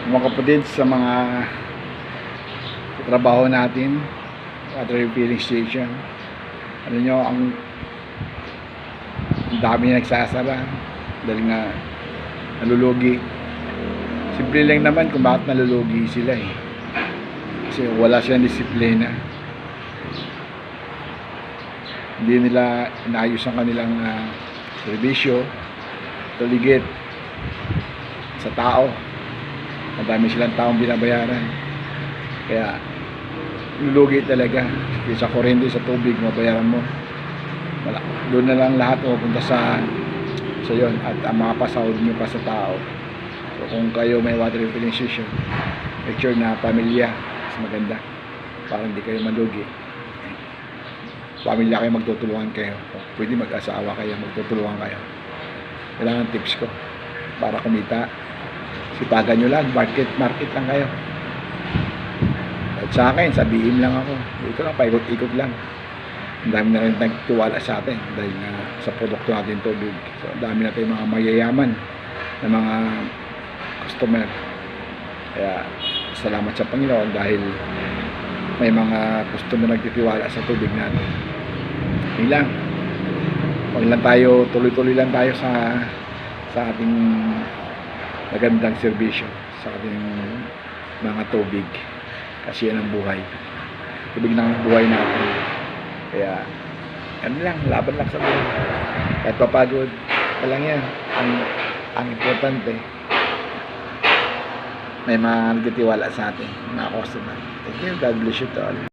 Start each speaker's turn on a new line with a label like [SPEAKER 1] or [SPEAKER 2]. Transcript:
[SPEAKER 1] mga kapatid, sa mga trabaho natin, water refilling station, ano nyo, ang dami na nagsasara dahil nga nalulugi. Simple lang naman kung bakit nalulugi sila kasi wala silang disiplina, hindi nila inaayos ang kanilang serbisyo, tuligit sa tao. Madami silang taong binabayaran, kaya lulugi talaga. Sa kuryente, sa tubig, mabayaran mo, wala, doon na lang lahat pupunta sa yon, at ang mga pasahod nyo pa sa tao. So kung kayo may water refilling station, make sure na pamilya, mas maganda para hindi kayo malugi. Pamilya kayo, magtutulungan kayo, pwede mag-asawa kayo, magtutulungan kayo. Kailangan tips ko para kumita, sipagan nyo lang, market lang kayo. At sa akin, sabihin lang ako, dito lang, paikot-ikot lang. Ang dami na rin nagtiwala sa atin dahil sa produkto natin tubig. So, ang dami na tayong mga mayayaman na mga customer. Kaya salamat sa Panginoon dahil may mga customer nagtitiwala sa tubig natin. Hindi lang, wag lang tayo, tuloy-tuloy lang tayo sa ating magandang serbisyo, sa ating mga tubig, kasi yan ang buhay. Tubig ng buhay natin. Kaya ano lang, laban lang sa buhay. Kahit papagod pa lang yan, ang importante may mga nagtitiwala sa atin, mga customer. Thank you, God bless you to all.